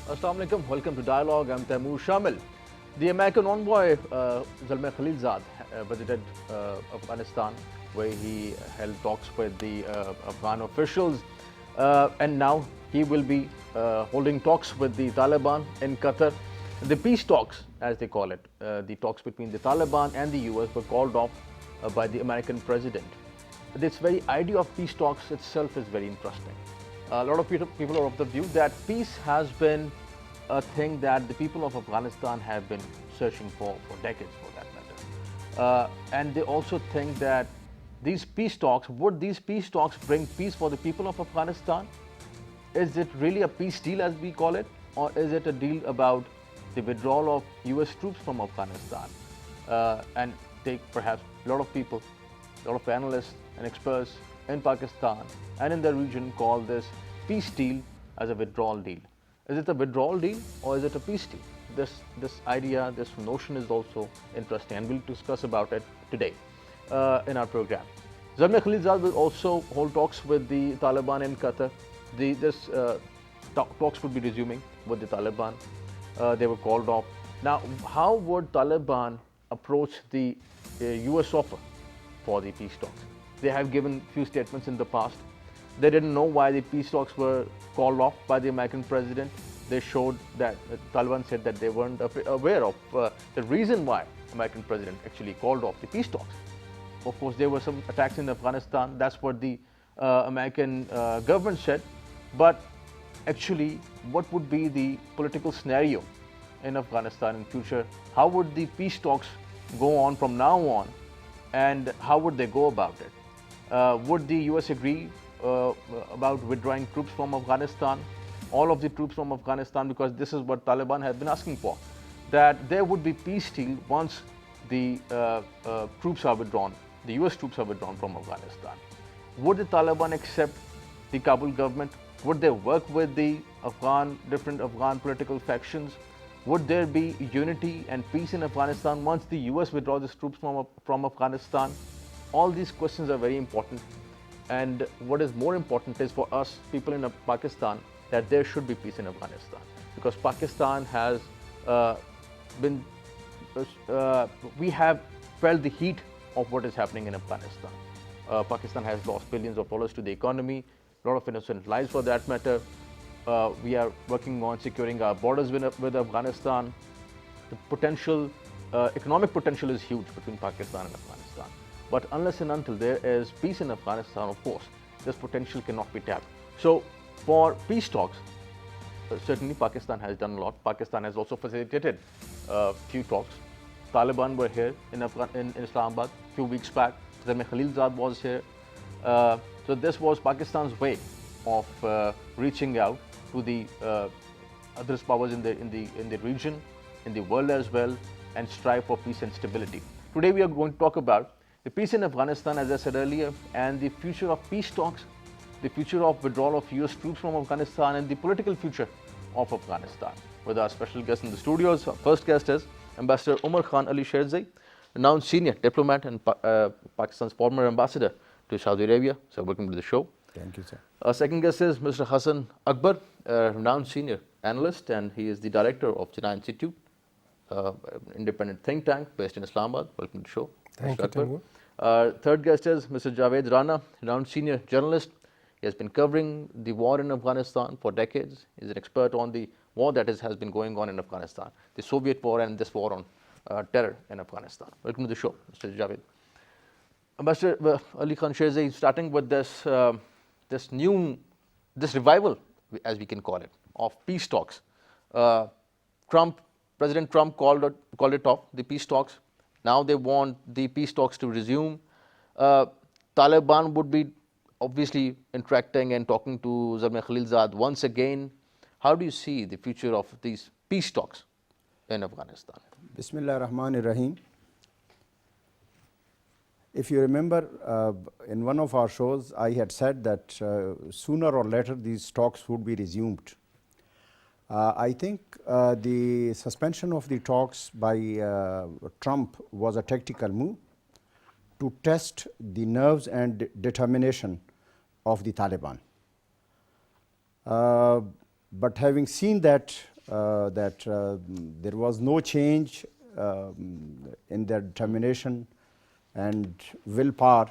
Assalamu alaikum. Welcome to Dialogue. I'm Taimur Shamil. The American envoy Zalmay Khalilzad visited Afghanistan, where he held talks with the Afghan officials, and now he will be holding talks with the Taliban in Qatar. The peace talks, as they call it, the talks between the Taliban and the US were called off by the American president. This very idea of peace talks itself is very interesting. A lot of people are of the view that peace has been a thing that the people of Afghanistan have been searching for decades, for that matter. And they also think that would these peace talks bring peace for the people of Afghanistan? Is it really a peace deal, as we call it, or is it a deal about the withdrawal of US troops from Afghanistan? And perhaps a lot of people, a lot of analysts and experts in Pakistan and in the region call this peace deal as a withdrawal deal. Is it a withdrawal deal or is it a peace deal? This idea, this notion is also interesting, and we'll discuss about it today in our program. Zalmay Khalilzad will also hold talks with the Taliban in Qatar. Talks would be resuming with the Taliban. They were called off. Now, how would Taliban approach the US offer for the peace talks? They have given few statements in the past. They didn't know why the peace talks were called off by the American president. They showed that Taliban said that they weren't aware of the reason why American president actually called off the peace talks. Of course, there were some attacks in Afghanistan. That's what the American government said. But actually, what would be the political scenario in Afghanistan in future? How would the peace talks go on from now on, and how would they go about it? Would the US agree about withdrawing troops from Afghanistan, all of the troops from Afghanistan, because this is what Taliban has been asking for, that there would be peace deal once the troops are withdrawn, the US troops are withdrawn from Afghanistan. Would the Taliban accept the Kabul government? Would they work with the different Afghan political factions? Would there be unity and peace in Afghanistan once the US withdraws its troops from Afghanistan? All these questions are very important, and what is more important is for us people in Pakistan that there should be peace in Afghanistan, because Pakistan has we have felt the heat of what is happening in Afghanistan. Pakistan has lost billions of dollars to the economy, a lot of innocent lives for that matter. We are working on securing our borders with Afghanistan. The potential, economic potential is huge between Pakistan and Afghanistan. But unless and until there is peace in Afghanistan, of course, this potential cannot be tapped. So for peace talks, certainly Pakistan has done a lot. Pakistan has also facilitated a few talks. Taliban were here in Islamabad a few weeks back. Zalmay Khalilzad was here. So this was Pakistan's way of reaching out to the other powers in the region, in the world as well, and strive for peace and stability. Today we are going to talk about the peace in Afghanistan, as I said earlier, and the future of peace talks, the future of withdrawal of US troops from Afghanistan, and the political future of Afghanistan. With our special guest in the studios, our first guest is Ambassador Umar Khan Ali Sherzai, renowned senior diplomat and Pakistan's former ambassador to Saudi Arabia. So welcome to the show. Thank you, sir. Our second guest is Mr. Hassan Akbar, a renowned senior analyst, and he is the director of Jinnah Institute, independent think tank based in Islamabad. Welcome to the show. Thank you, Taimur. Our third guest is Mr. Javed Rana, renowned senior journalist. He has been covering the war in Afghanistan for decades. He's an expert on the war that has been going on in Afghanistan, the Soviet war and this war on terror in Afghanistan. Welcome to the show, Mr. Javed. Ambassador Ali Khan Sherzai, starting with this revival, as we can call it, of peace talks. President Trump called it off, the peace talks. Now they want the peace talks to resume. Taliban would be obviously interacting and talking to Zalmay Khalilzad once again. How do you see the future of these peace talks in Afghanistan? Bismillah ar-Rahman ar-Rahim. If you remember, in one of our shows, I had said that sooner or later these talks would be resumed. I think the suspension of the talks by Trump was a tactical move to test the nerves and determination of the Taliban. But having seen that that there was no change in their determination and willpower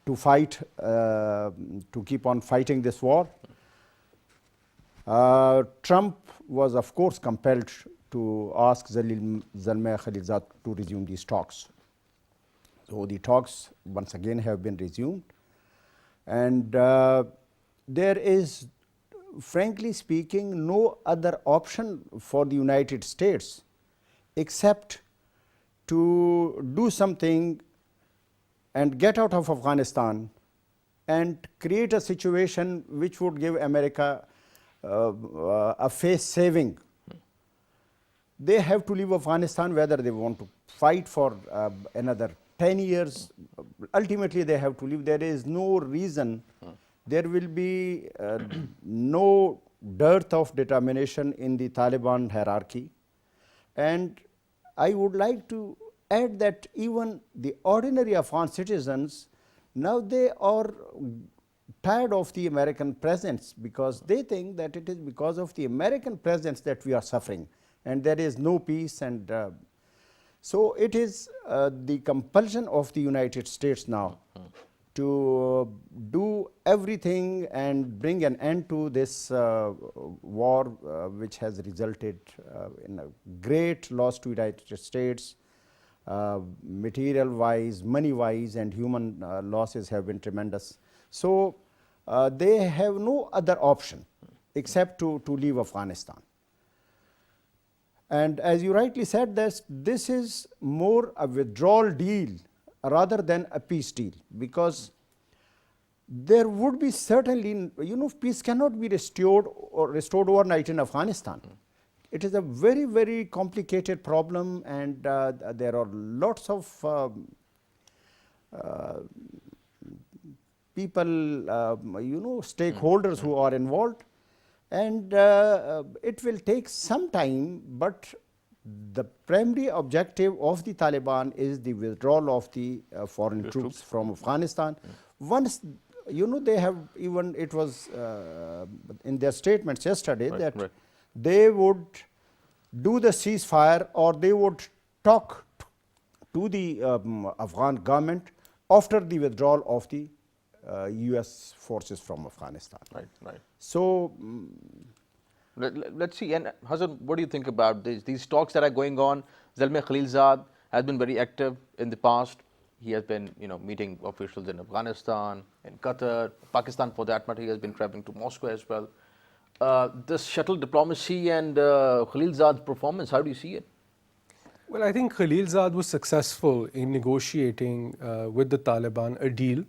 to fight, to keep on fighting this war. Trump was, of course, compelled to ask Zalmay Khalilzad to resume these talks. So the talks once again have been resumed, and there is, frankly speaking, no other option for the United States except to do something and get out of Afghanistan and create a situation which would give America a face saving. They have to leave Afghanistan whether they want to fight for another 10 years. Ultimately, they have to leave. There is no reason. There will be no dearth of determination in the Taliban hierarchy. And I would like to add that even the ordinary Afghan citizens, now they are tired of the American presence, because they think that it is because of the American presence that we are suffering and there is no peace. And so it is the compulsion of the United States now to do everything and bring an end to this war, which has resulted in a great loss to the United States, material wise, money wise, and human losses have been tremendous. So they have no other option except to leave Afghanistan. And as you rightly said, this is more a withdrawal deal rather than a peace deal, because there would be certainly, peace cannot be restored overnight in Afghanistan. It is a very, very complicated problem, and there are lots of people, stakeholders who are involved, and it will take some time, but the primary objective of the Taliban is the withdrawal of the foreign troops from Afghanistan. Once, they have even, it was in their statements yesterday that they would do the ceasefire, or they would talk to the Afghan government after the withdrawal of the US forces from Afghanistan. Right. So let's see. And Hassan, what do you think about these talks that are going on? Zalmay Khalilzad has been very active in the past. He has been, meeting officials in Afghanistan, in Qatar, Pakistan for that matter. He has been traveling to Moscow as well. This shuttle diplomacy and Khalilzad's performance, how do you see it? Well, I think Khalilzad was successful in negotiating with the Taliban a deal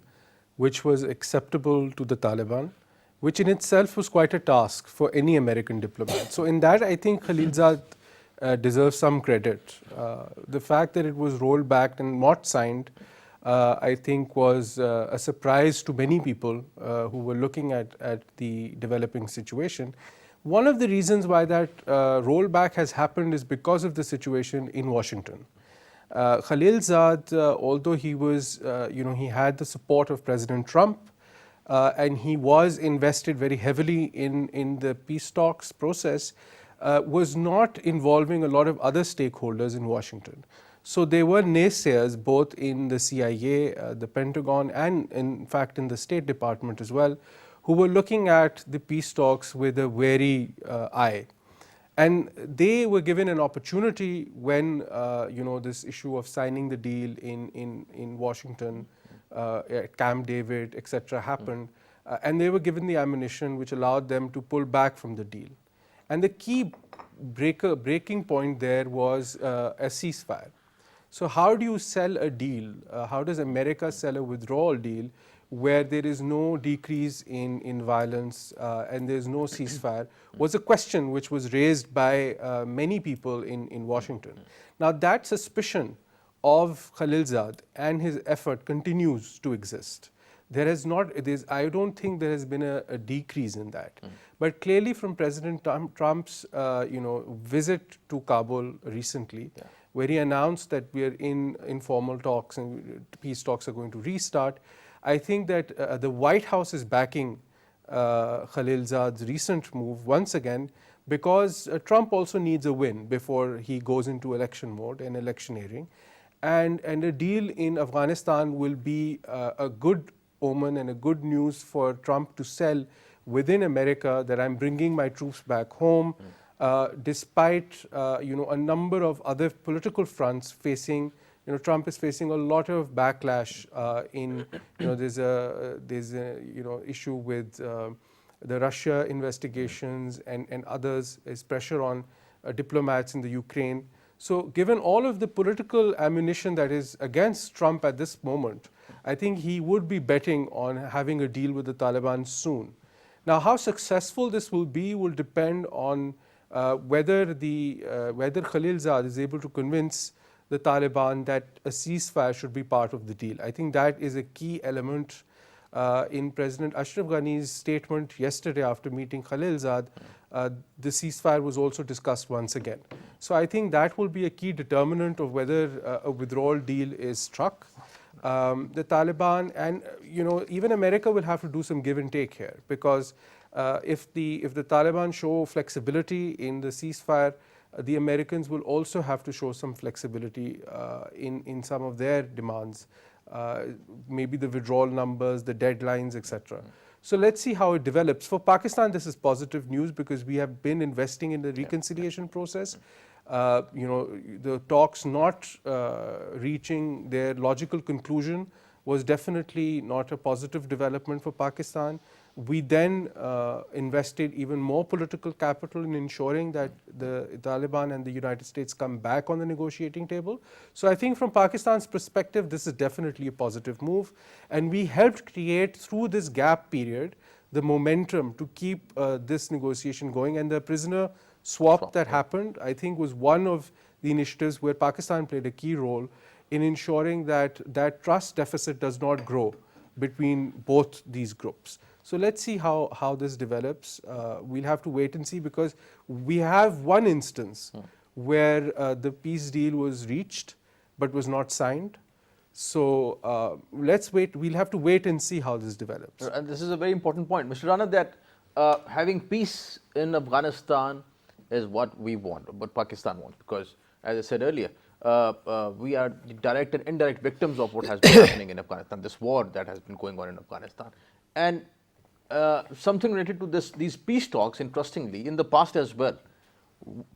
which was acceptable to the Taliban, which in itself was quite a task for any American diplomat. So in that, I think Khalilzad deserves some credit. The fact that it was rolled back and not signed, I think was a surprise to many people who were looking at the developing situation. One of the reasons why that rollback has happened is because of the situation in Washington. Khalilzad, although he was, he had the support of President Trump, and he was invested very heavily in the peace talks process, was not involving a lot of other stakeholders in Washington. So there were naysayers both in the CIA, the Pentagon, and in fact in the State Department as well, who were looking at the peace talks with a wary eye. And they were given an opportunity when this issue of signing the deal in Washington, at Camp David, etc. happened, and they were given the ammunition which allowed them to pull back from the deal. And the key breaking point there was a ceasefire. So how do you sell a deal? How does America sell a withdrawal deal where there is no decrease in violence and there is no ceasefire, was a question which was raised by many people in Washington. Now that suspicion of Khalilzad and his effort continues to exist. There has not, I don't think there has been a decrease in that. But clearly from President Trump's visit to Kabul recently, where he announced that we are in informal talks and peace talks are going to restart, I think that the White House is backing Khalilzad's recent move once again because Trump also needs a win before he goes into election mode and electioneering. And a deal in Afghanistan will be a good omen and a good news for Trump to sell within America that I'm bringing my troops back home, despite a number of other political fronts facing. Trump is facing a lot of backlash. There's a issue with the Russia investigations and others. There's pressure on diplomats in the Ukraine. So given all of the political ammunition that is against Trump at this moment, I think he would be betting on having a deal with the Taliban soon. Now, how successful this will be will depend on whether Khalilzad is able to convince the Taliban that a ceasefire should be part of the deal. I think that is a key element in President Ashraf Ghani's statement yesterday after meeting Khalilzad. The ceasefire was also discussed once again. So I think that will be a key determinant of whether a withdrawal deal is struck. The Taliban and even America will have to do some give and take here, because if the Taliban show flexibility in the ceasefire, the Americans will also have to show some flexibility in some of their demands, maybe the withdrawal numbers, the deadlines, etc. So let's see how it develops. For Pakistan, this is positive news because we have been investing in the reconciliation process. The talks not reaching their logical conclusion was definitely not a positive development for Pakistan. We then invested even more political capital in ensuring that the Taliban and the United States come back on the negotiating table. So I think from Pakistan's perspective, this is definitely a positive move. And we helped create, through this gap period, the momentum to keep this negotiation going. And the prisoner swap that happened, I think, was one of the initiatives where Pakistan played a key role in ensuring that that trust deficit does not grow between both these groups. So let's see how this develops. We'll have to wait and see, because we have one instance where the peace deal was reached but was not signed. So let's wait. We'll have to wait and see how this develops. And this is a very important point, Mr. Rana, that having peace in Afghanistan is what we want, what Pakistan wants, because as I said earlier, we are the direct and indirect victims of what has been happening in Afghanistan, this war that has been going on in Afghanistan. And something related to these peace talks, interestingly, in the past as well,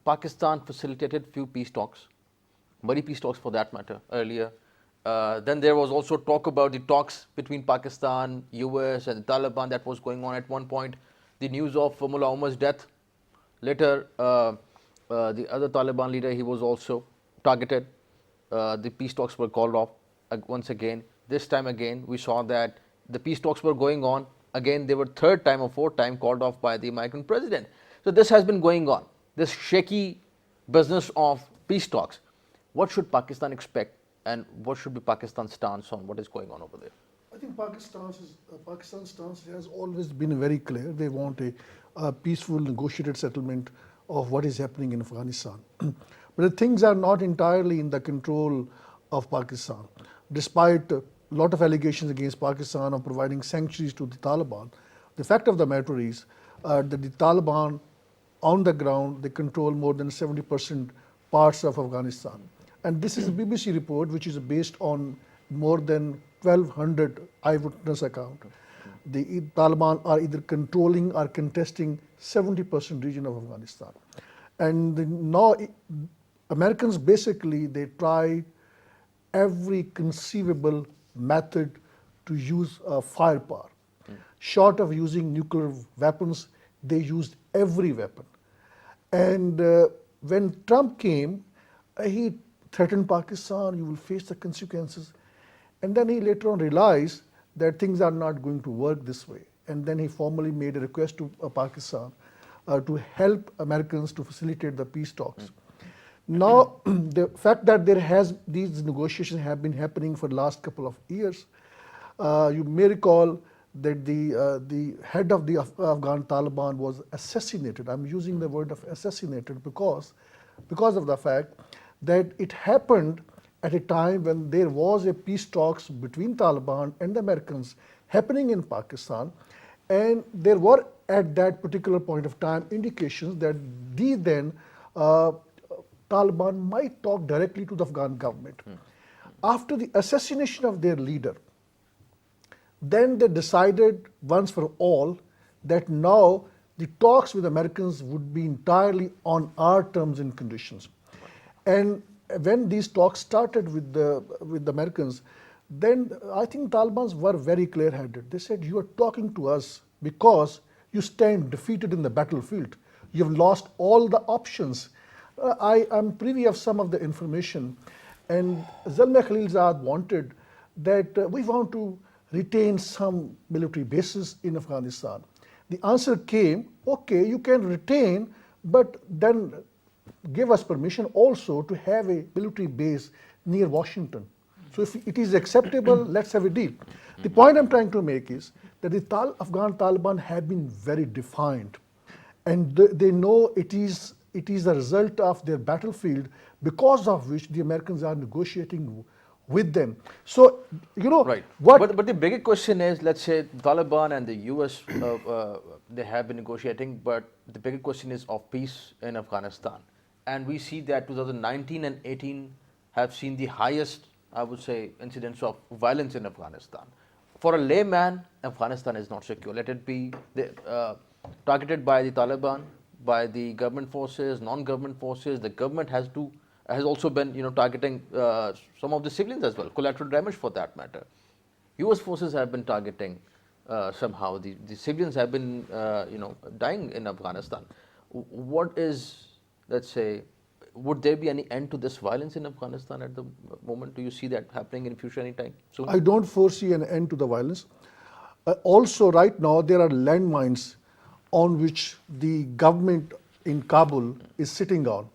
Pakistan facilitated few peace talks, Murray peace talks for that matter, earlier. Then there was also talk about the talks between Pakistan, US and the Taliban that was going on at one point. The news of Mullah Omar's death. Later, the other Taliban leader, he was also targeted. The peace talks were called off once again. This time again, we saw that the peace talks were going on. Again, they were third time or fourth time called off by the American president. So this has been going on, this shaky business of peace talks. What should Pakistan expect, and what should be Pakistan's stance on what is going on over there? I think Pakistan's stance has always been very clear. They want a peaceful, negotiated settlement of what is happening in Afghanistan. But the things are not entirely in the control of Pakistan. Despite a lot of allegations against Pakistan of providing sanctuaries to the Taliban, the fact of the matter is that the Taliban on the ground, they control more than 70% parts of Afghanistan. And this is a BBC report which is based on more than 1,200 eyewitness accounts. The Taliban are either controlling or contesting 70% region of Afghanistan. And now Americans basically, they try every conceivable method to use firepower. Short of using nuclear weapons, they used every weapon. And when Trump came, he threatened Pakistan, you will face the consequences. And then he later on realized that things are not going to work this way. And then he formally made a request to Pakistan to help Americans to facilitate the peace talks. Now, the fact that these negotiations have been happening for the last couple of years, you may recall that the head of the Afghan Taliban was assassinated. I'm using the word of assassinated because of the fact that it happened at a time when there was a peace talks between Taliban and the Americans happening in Pakistan, and there were at that particular point of time indications that the then Taliban might talk directly to the Afghan government. After the assassination of their leader, then they decided once for all that now the talks with Americans would be entirely on our terms and conditions. And when these talks started with the Americans, then I think Talibans were very clear-headed. They said, you are talking to us because you stand defeated in the battlefield. You have lost all the options. I am privy of some of the information, and Zalmay Khalilzad wanted that we want to retain some military bases in Afghanistan. The answer came, okay, you can retain, but then give us permission also to have a military base near Washington. So if it is acceptable, let's have a deal. The point I'm trying to make is that the Afghan Taliban have been very defined, and they know it is a result of their battlefield, because of which the Americans are negotiating with them. So, you know, Right. what... But the bigger question is, let's say Taliban and the US, they have been negotiating, but the bigger question is of peace in Afghanistan. And we see that 2019 and 18 have seen the highest, I would say, incidents of violence in Afghanistan. For a layman, Afghanistan is not secure. Let it be targeted by the Taliban, by the government forces, non-government forces. The government has also been, targeting some of the civilians as well, collateral damage for that matter. US forces have been targeting somehow. The civilians have been, dying in Afghanistan. What is, let's say, would there be any end to this violence in Afghanistan at the moment? Do you see that happening in future anytime soon? I don't foresee an end to the violence. Also, right now, there are landmines on which the government in Kabul is sitting on.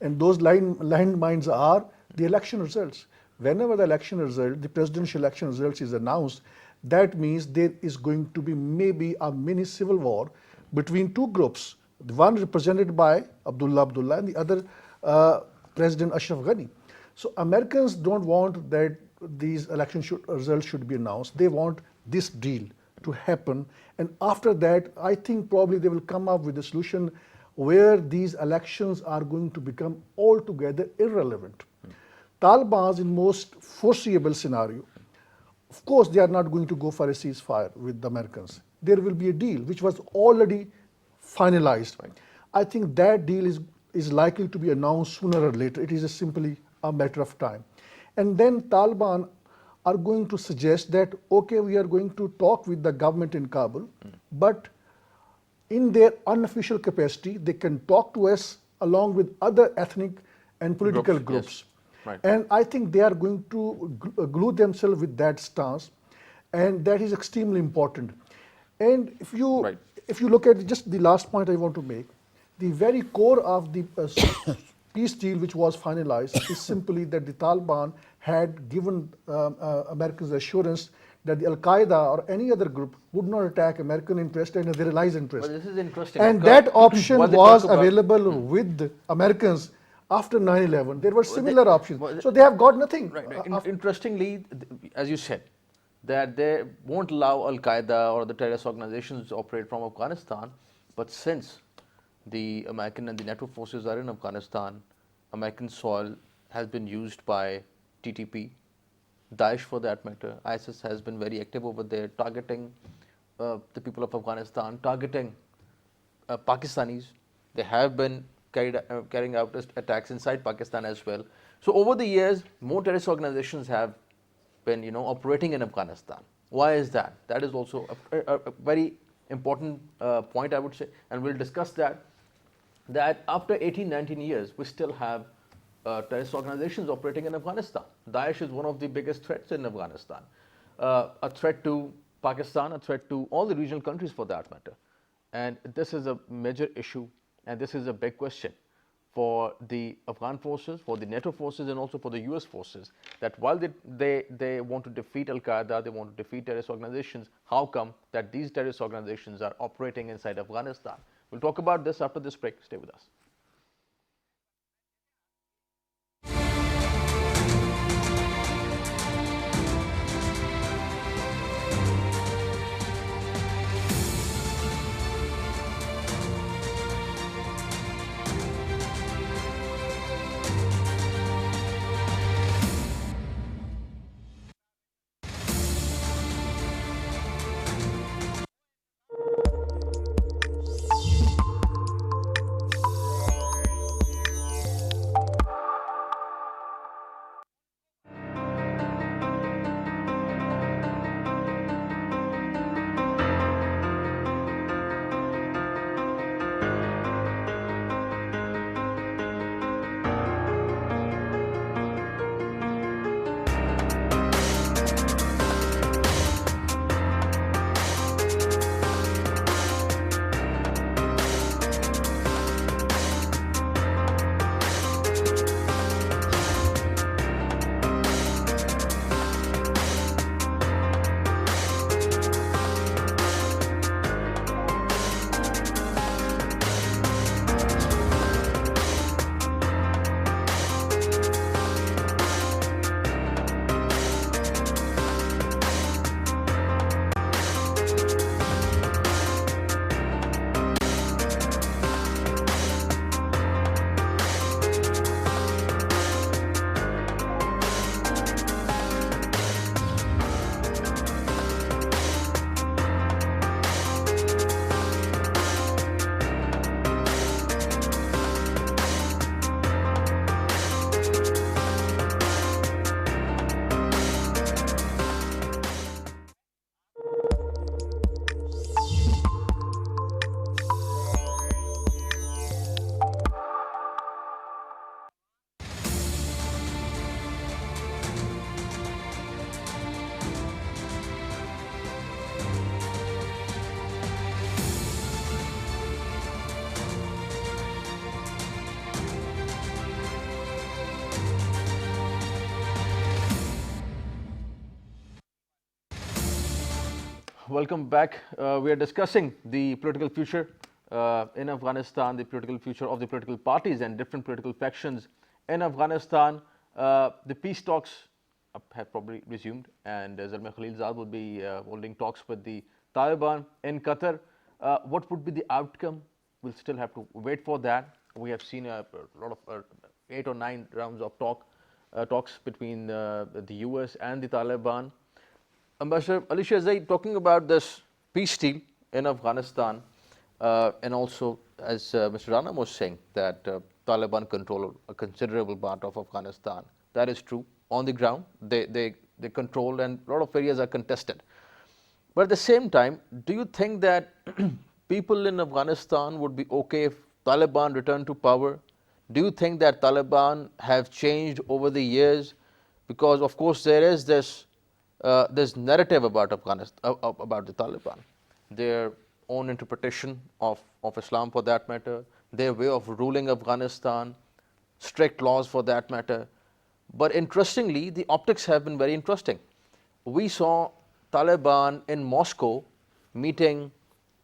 And those landmines are the election results. Whenever the election result, the presidential election results is announced, that means there is going to be maybe a mini civil war between two groups. The one represented by Abdullah Abdullah and the other President Ashraf Ghani. So Americans don't want that these election results should be announced. They want this deal to happen. And after that, I think probably they will come up with a solution where these elections are going to become altogether irrelevant. Taliban's in most foreseeable scenario, of course, they are not going to go for a ceasefire with the Americans. There will be a deal which was already finalized. Right. I think that deal is likely to be announced sooner or later. It is simply a matter of time. And then Taliban are going to suggest that, okay, we are going to talk with the government in Kabul, but in their unofficial capacity, they can talk to us along with other ethnic and political groups. Yes. Right. And I think they are going to glue themselves with that stance, and that is extremely important. And if you Right. if you look at just the last point I want to make, the very core of the peace deal which was finalized is simply that the Taliban had given Americans assurance that the Al-Qaeda or any other group would not attack American interest and their allies' interest. Well, this is interesting. And because that option what they was talk about- available with Americans after 9/11. There were similar options. well, So they have got nothing. Right. Interestingly, as you said, that they won't allow Al-Qaeda or the terrorist organizations to operate from Afghanistan, but since the American and the NATO forces are in Afghanistan, American soil has been used by TTP, Daesh for that matter. ISIS has been very active over there, targeting the people of Afghanistan, targeting Pakistanis. They have been carrying out attacks inside Pakistan as well. So over the years, more terrorist organizations have been, operating in Afghanistan. Why is that? That is also a very important point, I would say, and we'll discuss that. That after 18, 19 years, we still have terrorist organizations operating in Afghanistan. Daesh is one of the biggest threats in Afghanistan, a threat to Pakistan, a threat to all the regional countries for that matter. And this is a major issue, and this is a big question for the Afghan forces, for the NATO forces, and also for the US forces, that while they want to defeat Al-Qaeda, they want to defeat terrorist organizations, how come that these terrorist organizations are operating inside Afghanistan? We'll talk about this after this break. Stay with us. welcome back. We are discussing the political future in Afghanistan, the political future of the political parties and different political factions in Afghanistan. The peace talks have probably resumed, and Zalmay Khalilzad will be holding talks with the Taliban in Qatar. What would be the outcome? We'll still have to wait for that. We have seen a lot of 8 or 9 rounds of talks between the US and the Taliban. Ambassador Ali Shahzai, talking about this peace deal in Afghanistan, and also as Mr. Rana was saying that Taliban control a considerable part of Afghanistan. That is true. On the ground, they control, and a lot of areas are contested. But at the same time, do you think that people in Afghanistan would be okay if Taliban returned to power? Do you think that Taliban have changed over the years? Because of course there is this narrative about Afghanistan, about the Taliban, their own interpretation of Islam for that matter, their way of ruling Afghanistan, strict laws for that matter. But interestingly, the optics have been very interesting. We saw Taliban in Moscow meeting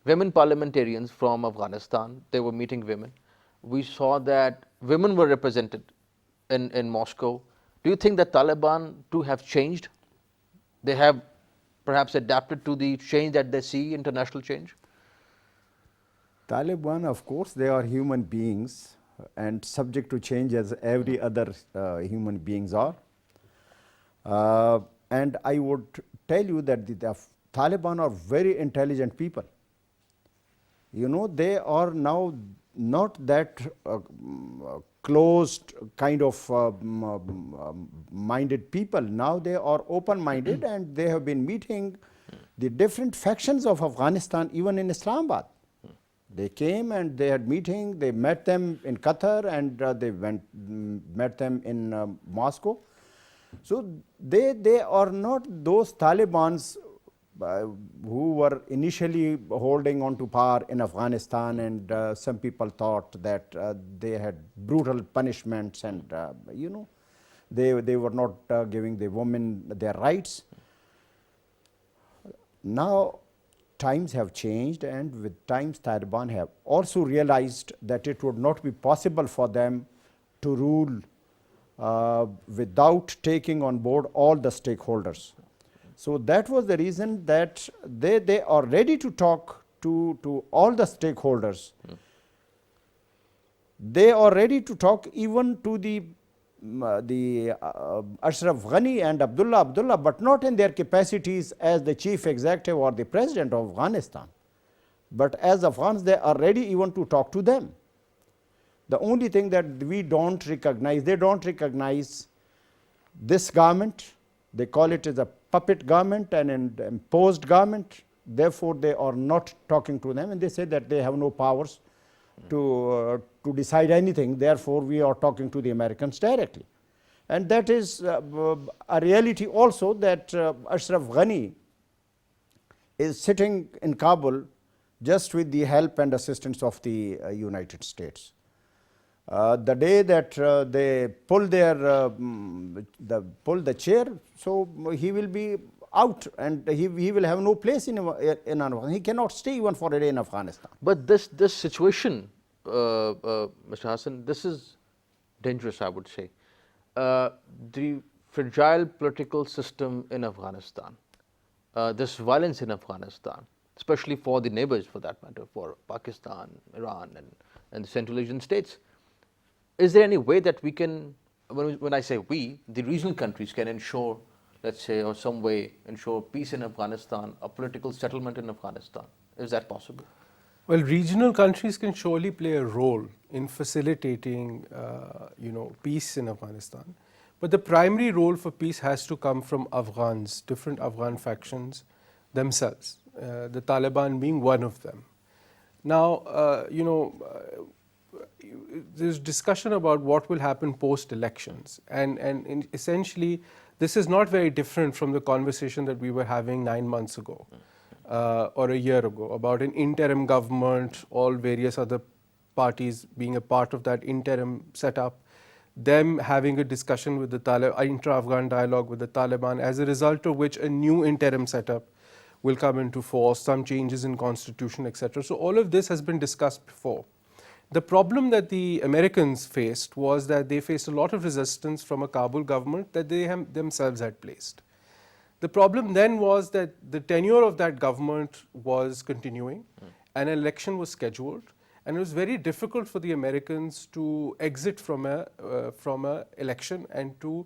women parliamentarians from Afghanistan. They were meeting women. We saw that women were represented in Moscow. Do you think that Taliban too have changed? They have perhaps adapted to the change that they see, international change? Taliban, of course, they are human beings and subject to change as every other human beings are. And I would tell you that the Taliban are very intelligent people. You know, they are now not that closed kind of minded people. Now they are open minded and they have been meeting the different factions of Afghanistan even in Islamabad. They came and they had meeting, they met them in Qatar, and they met them in Moscow. So they are not those Talibans who were initially holding on to power in Afghanistan, and some people thought that they had brutal punishments, and you know, they were not giving the women their rights. Now times have changed, and with times Taliban have also realized that it would not be possible for them to rule without taking on board all the stakeholders. So that was the reason that they are ready to talk to all the stakeholders. They are ready to talk even to the Ashraf Ghani and Abdullah, but not in their capacities as the chief executive or the president of Afghanistan. But as Afghans, they are ready even to talk to them. The only thing that we don't recognize, they don't recognize this government. They call it as a puppet government and an imposed government. Therefore, they are not talking to them, and they say that they have no powers to decide anything. Therefore, we are talking to the Americans directly. And that is a reality also, that Ashraf Ghani is sitting in Kabul just with the help and assistance of the United States. The day that they pull the chair, so he will be out, and he will have no place in Afghanistan. He cannot stay even for a day in Afghanistan. But this situation, Mr. Hassan, this is dangerous, I would say. The fragile political system in Afghanistan, this violence in Afghanistan, especially for the neighbors for that matter, for Pakistan, Iran, and the Central Asian states. Is there any way that we can, when I say we, the regional countries can ensure, let's say, or some way ensure peace in Afghanistan, a political settlement in Afghanistan? Is that possible? Well, regional countries can surely play a role in facilitating, peace in Afghanistan. But the primary role for peace has to come from Afghans, different Afghan factions themselves, the Taliban being one of them. Now, there's discussion about what will happen post-elections, and essentially this is not very different from the conversation that we were having 9 months ago or a year ago about an interim government, all various other parties being a part of that interim setup, them having a discussion with the Taliban, intra-Afghan dialogue with the Taliban, as a result of which a new interim setup will come into force, some changes in constitution, etc. So all of this has been discussed before. The problem that the Americans faced was that they faced a lot of resistance from a Kabul government that they themselves had placed. The problem then was that the tenure of that government was continuing, an election was scheduled, and it was very difficult for the Americans to exit from a election and to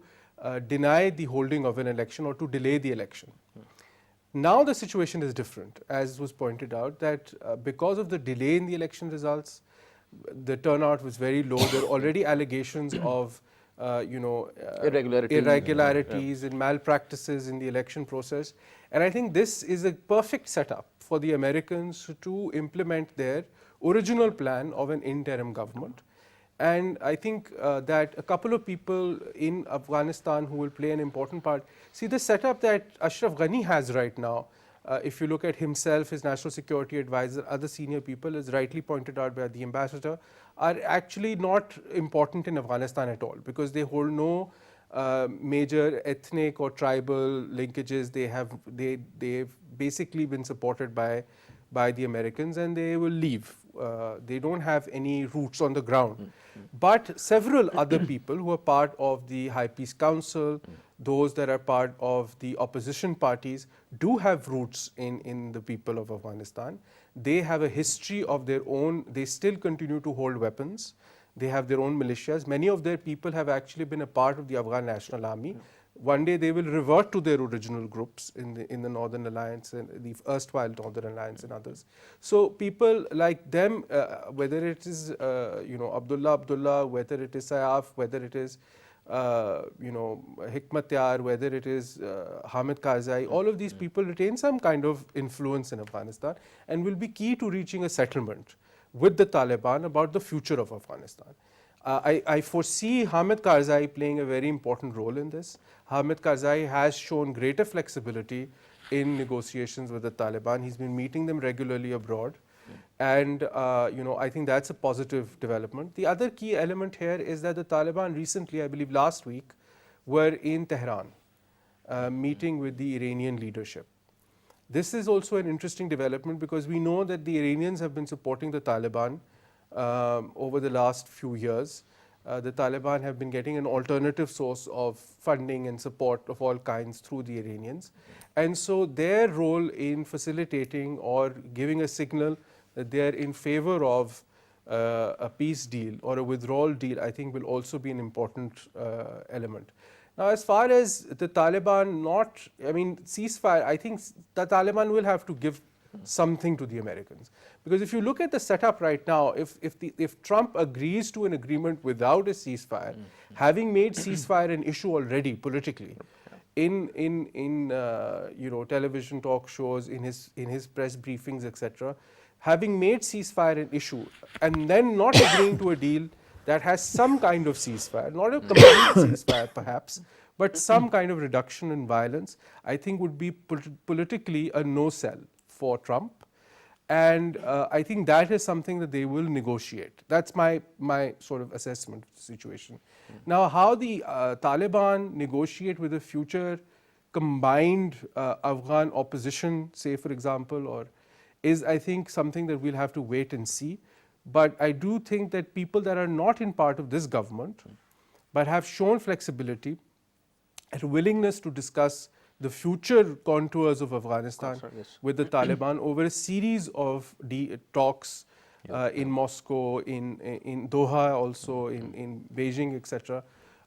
deny the holding of an election or to delay the election. Now the situation is different, as was pointed out, that because of the delay in the election results, the turnout was very low. There are already allegations of irregularities and malpractices in the election process. And I think this is a perfect setup for the Americans to implement their original plan of an interim government. And I think that a couple of people in Afghanistan who will play an important part. See, the setup that Ashraf Ghani has right now, if you look at himself, his national security advisor, other senior people, as rightly pointed out by the ambassador, are actually not important in Afghanistan at all, because they hold no major ethnic or tribal linkages. They've basically been supported by the Americans, and they will leave. They don't have any roots on the ground. But several other people who are part of the High Peace Council, those that are part of the opposition parties, do have roots in the people of Afghanistan. They have a history of their own. They still continue to hold weapons. They have their own militias. Many of their people have actually been a part of the Afghan National Army. One day they will revert to their original groups in the Northern Alliance and the erstwhile Northern Alliance and others. So people like them, whether it is Abdullah, whether it is Sayyaf, whether it is Hikmat Yar, whether it is Hamid Karzai, all of these people retain some kind of influence in Afghanistan and will be key to reaching a settlement with the Taliban about the future of Afghanistan. I foresee Hamid Karzai playing a very important role in this. Hamid Karzai has shown greater flexibility in negotiations with the Taliban. He's been meeting them regularly abroad. And I think that's a positive development. The other key element here is that the Taliban recently, I believe last week, were in Tehran meeting with the Iranian leadership. This is also an interesting development because we know that the Iranians have been supporting the Taliban over the last few years. The Taliban have been getting an alternative source of funding and support of all kinds through the Iranians. And so their role in facilitating or giving a signal that they are in favor of a peace deal or a withdrawal deal, I think will also be an important element. Now, as far as the Taliban ceasefire, I think the Taliban will have to give something to the Americans. Because if you look at the setup right now, if Trump agrees to an agreement without a ceasefire, having made ceasefire an issue already politically, in television talk shows, in his press briefings, etc., having made ceasefire an issue and then not agreeing to a deal that has some kind of ceasefire, not a complete ceasefire perhaps, but some kind of reduction in violence, I think would be politically a no-sell for Trump. And I think that is something that they will negotiate. That's my sort of assessment of the situation. Now, how the Taliban negotiate with a future combined Afghan opposition, say for example, is I think something that we'll have to wait and see. But I do think that people that are not in part of this government, but have shown flexibility and willingness to discuss the future contours of Afghanistan with the Taliban over a series of talks in Moscow, in Doha also, in Beijing, etc.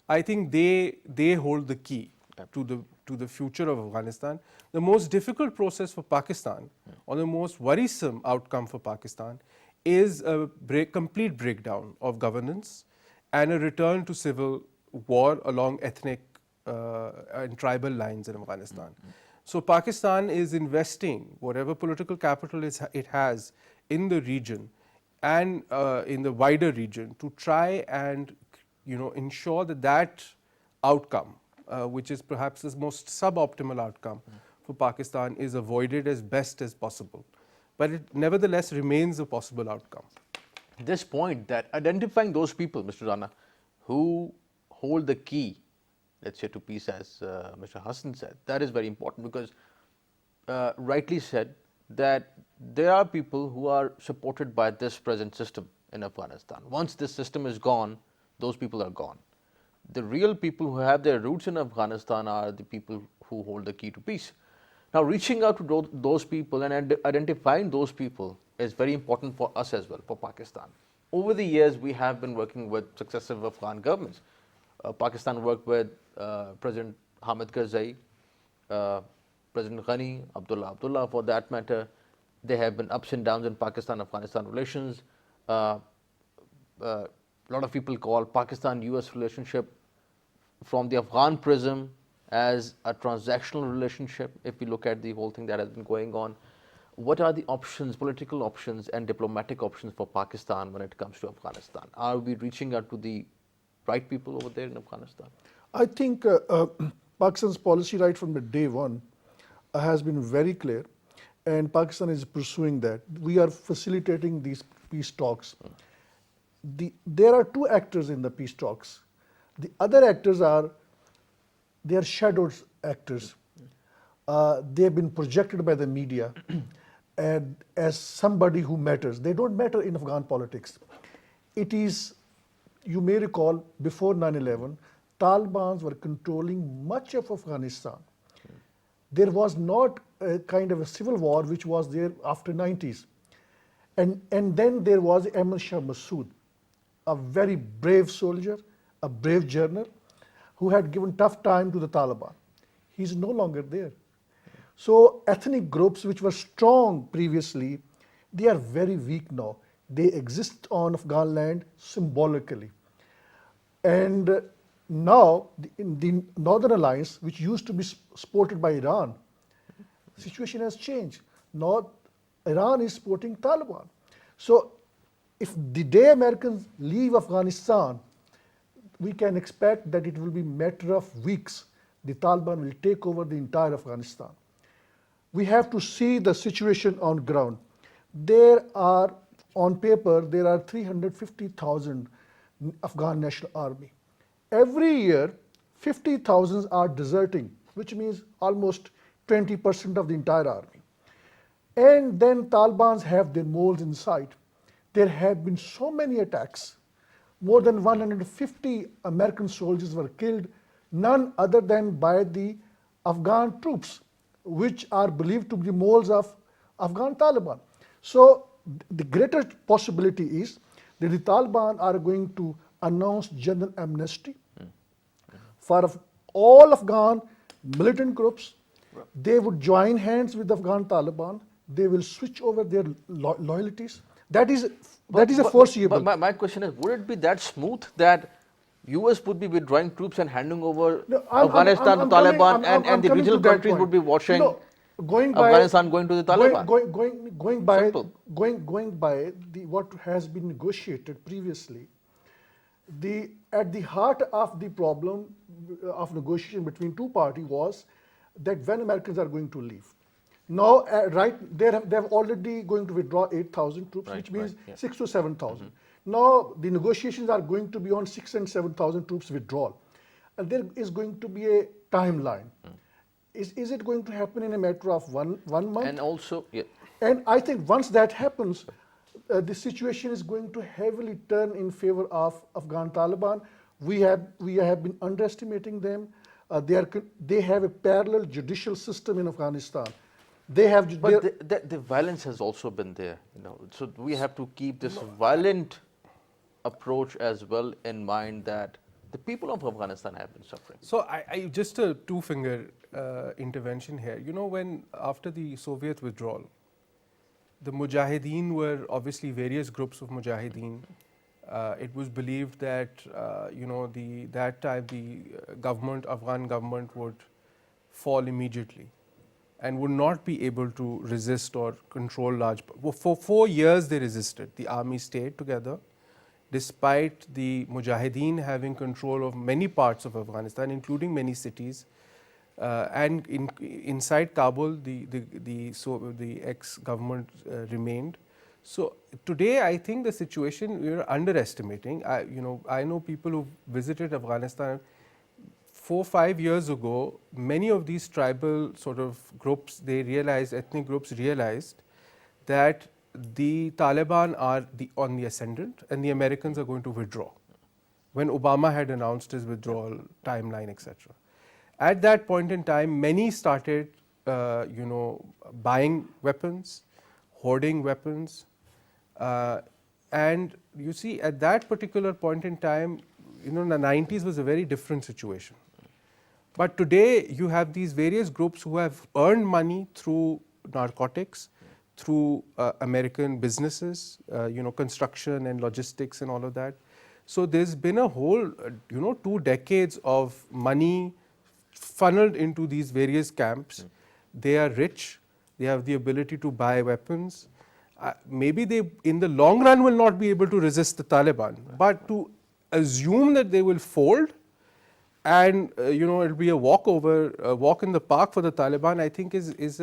I think they hold the key to the future of Afghanistan. The most difficult process for Pakistan, or the most worrisome outcome for Pakistan, is a complete breakdown of governance and a return to civil war along ethnic and tribal lines in Afghanistan. So Pakistan is investing whatever political capital it has in the region and in the wider region to try and ensure that outcome, which is perhaps the most suboptimal outcome for Pakistan, is avoided as best as possible. But it nevertheless remains a possible outcome. This point that identifying those people, Mr. Rana, who hold the key, let's say, to peace, as Mr. Hassan said, that is very important, because rightly said that there are people who are supported by this present system in Afghanistan. Once this system is gone, those people are gone. The real people who have their roots in Afghanistan are the people who hold the key to peace. Now, reaching out to those people and identifying those people is very important for us as well, for Pakistan. Over the years, we have been working with successive Afghan governments. Pakistan worked with President Hamid Karzai, President Ghani, Abdullah for that matter. There have been ups and downs in Pakistan-Afghanistan relations. A lot of people call Pakistan-US relationship from the Afghan prism as a transactional relationship, if we look at the whole thing that has been going on. What are the options, political options and diplomatic options for Pakistan when it comes to Afghanistan? Are we reaching out to the right people over there in Afghanistan? I think Pakistan's policy right from the day one has been very clear, and Pakistan is pursuing that. We are facilitating these peace talks. There are two actors in the peace talks. The other actors they are shadowed actors. They have been projected by the media and as somebody who matters. They don't matter in Afghan politics. It is, you may recall, before 9/11, Taliban were controlling much of Afghanistan. There was not a kind of a civil war which was there after 90s. And then there was Ahmad Shah Massoud, a very brave soldier, a brave general, who had given tough time to the Taliban. He's no longer there. So ethnic groups which were strong previously, they are very weak now. They exist on Afghan land symbolically. And now, in the Northern Alliance, which used to be supported by Iran, the situation has changed. Now, Iran is supporting Taliban. So, if the day Americans leave Afghanistan, we can expect that it will be a matter of weeks. The Taliban will take over the entire Afghanistan. We have to see the situation on ground. There are, on paper, there are 350,000 Afghan National Army. Every year, 50,000 are deserting, which means almost 20% of the entire army. And then Taliban have their moles in sight. There have been so many attacks. More than 150 American soldiers were killed, none other than by the Afghan troops, which are believed to be the moles of Afghan Taliban. So the greater possibility is that the Taliban are going to announce general amnesty for all Afghan militant groups. They would join hands with the Afghan Taliban. They will switch over their loyalties. That is a foreseeable. But my question is, would it be that smooth that US would be withdrawing troops and handing over Afghanistan to Taliban and the regional countries would be watching Afghanistan going to the Taliban? Going by what has been negotiated previously, at the heart of the problem of negotiation between two parties was that when Americans are going to leave. Now, they have already going to withdraw 8,000 troops, which means 6,000 to 7,000. Now, the negotiations are going to be on 6,000 and 7,000 troops withdrawal. And there is going to be a timeline. Is it going to happen in a matter of one month? And also, And I think once that happens, the situation is going to heavily turn in favor of Afghan Taliban. We have been underestimating them. They have a parallel judicial system in Afghanistan. But the violence has also been there, So we have to keep this violent approach as well in mind, that the people of Afghanistan have been suffering. So I just a two-finger intervention here. When after the Soviet withdrawal, the Mujahideen were obviously various groups of Mujahideen. It was believed that that time the Afghan government would fall immediately and would not be able to resist or control large. For 4 years they resisted. The army stayed together, despite the Mujahideen having control of many parts of Afghanistan, including many cities. And inside Kabul, the ex-government remained. So today, I think the situation we are underestimating. I know people who visited Afghanistan 4-5 years ago, many of these tribal sort of groups, ethnic groups realized that the Taliban are on the ascendant and the Americans are going to withdraw, when Obama had announced his withdrawal timeline, etc. At that point in time, many started buying weapons, hoarding weapons, and you see at that particular point in time, the 90s was a very different situation. But today you have these various groups who have earned money through narcotics, through American businesses, construction and logistics and all of that. So there's been a whole, 2 decades of money funneled into these various camps. They are rich, they have the ability to buy weapons. Maybe they, in the long run, will not be able to resist the Taliban, but to assume that they will fold and it'll be a walk in the park for the Taliban, I think is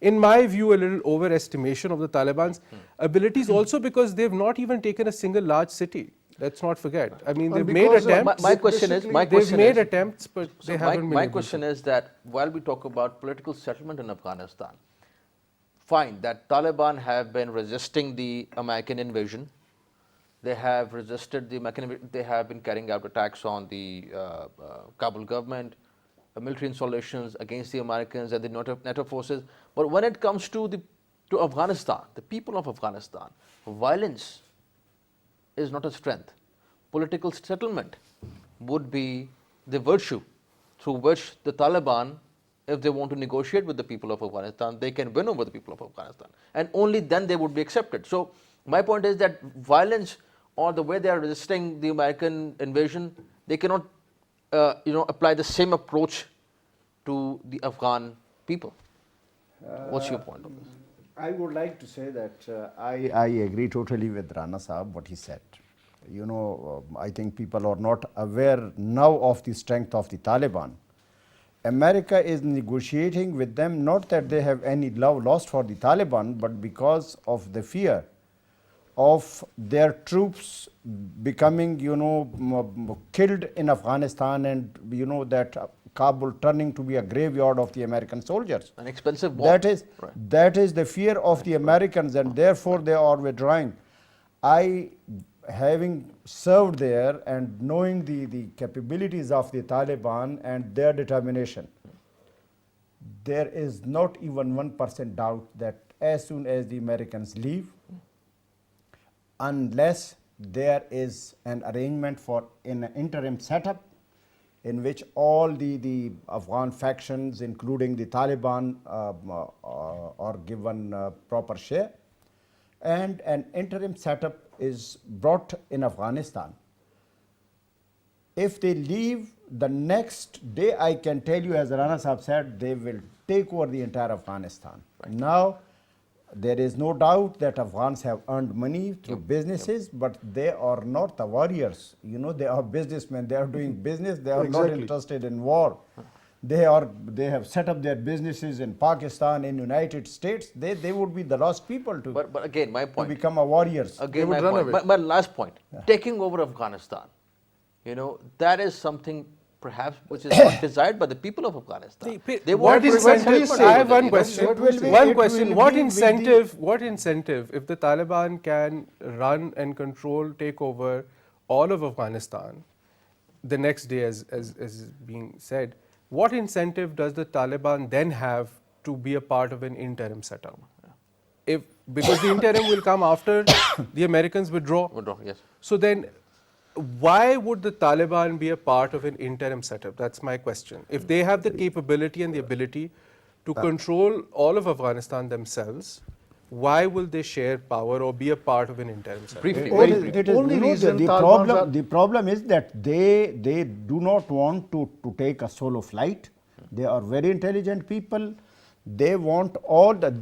in my view, a little overestimation of the Taliban's abilities. Also because they've not even taken a single large city. Let's not forget. I mean, they've made attempts. My question is, they've made attempts, but they haven't been My able question to. is that while we talk about political settlement in Afghanistan, fine, that Taliban have been resisting the American invasion. They have resisted the American invasion. They have been carrying out attacks on the Kabul government, military installations against the Americans and the NATO forces. But when it comes to Afghanistan, the people of Afghanistan, violence is not a strength. Political settlement would be the virtue through which the Taliban, if they want to negotiate with the people of Afghanistan, they can win over the people of Afghanistan. And only then they would be accepted. So my point is that violence or the way they are resisting the American invasion, they cannot apply the same approach to the Afghan people. What's your point on this? I would like to say that I agree totally with Rana Saab, what he said. I think people are not aware now of the strength of the Taliban. America is negotiating with them, not that they have any love lost for the Taliban, but because of the fear of their troops becoming, killed in Afghanistan, and that Kabul turning to be a graveyard of the American soldiers. An expensive war. That is the fear of the Americans, and therefore they are withdrawing. Having served there and knowing the capabilities of the Taliban and their determination, there is not even 1% doubt that as soon as the Americans leave, unless there is an arrangement for an interim setup in which all the Afghan factions, including the Taliban, are given proper share, and an interim setup is brought in Afghanistan. If they leave, the next day, I can tell you, as Rana Saab said, they will take over the entire Afghanistan. Right. Now, there is no doubt that Afghans have earned money through businesses, but they are not the warriors. They are businessmen. They are doing business. They are not interested in war. They have set up their businesses in Pakistan, in United States. They would be the last people to. But again, my point. To become a warriors. Again, my point. My last point. Yeah. Taking over Afghanistan, that is something perhaps which is not desired by the people of Afghanistan. They want incentive. I have one question. What incentive, if the Taliban can run and control, take over all of Afghanistan the next day, as is being said, what incentive does the Taliban then have to be a part of an interim setup? Because the interim will come after the Americans withdraw. Yes. So then, why would the Taliban be a part of an interim setup? That's my question. If they have the capability and the ability to control all of Afghanistan themselves, why will they share power or be a part of an interim setup? The problem is that they do not want to take a solo flight. They are very intelligent people. They want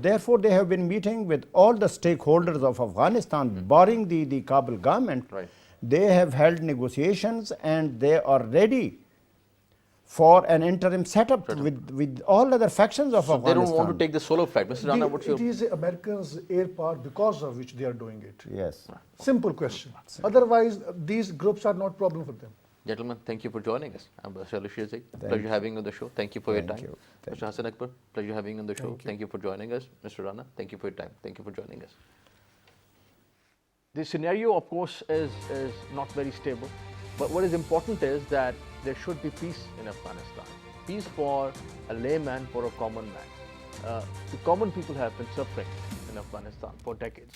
therefore they have been meeting with all the stakeholders of Afghanistan, barring the Kabul government. Right. They have held negotiations and they are ready for an interim setup with all other factions of Afghanistan. They don't want to take the solo flight. Mr. Rana, what's your... It is Americans' air power because of which they are doing it. Yes. Simple question. Otherwise, these groups are not problem for them. Gentlemen, thank you for joining us. Ambassador Shirzai, Thank pleasure you. having you on the show. Thank you for your Thank time. you. Thank Mr. Hassan Akbar, pleasure having you on the show. Thank you. Thank you for joining us. Mr. Rana, thank you for your time. Thank you for joining us. The scenario, of course, is not very stable. But what is important is that there should be peace in Afghanistan. Peace for a layman, for a common man. The common people have been suffering in Afghanistan for decades.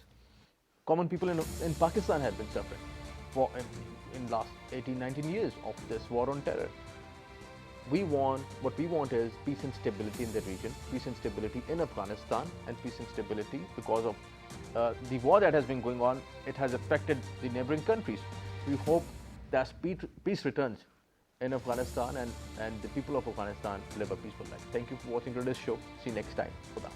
Common people in Pakistan have been suffering for in last 18, 19 years of this war on terror. What we want is peace and stability in the region, peace and stability in Afghanistan, and peace and stability because of the war that has been going on. It has affected the neighboring countries. We hope that peace returns in Afghanistan and the people of Afghanistan live a peaceful life. Thank you for watching today's show. See you next time. Khuda.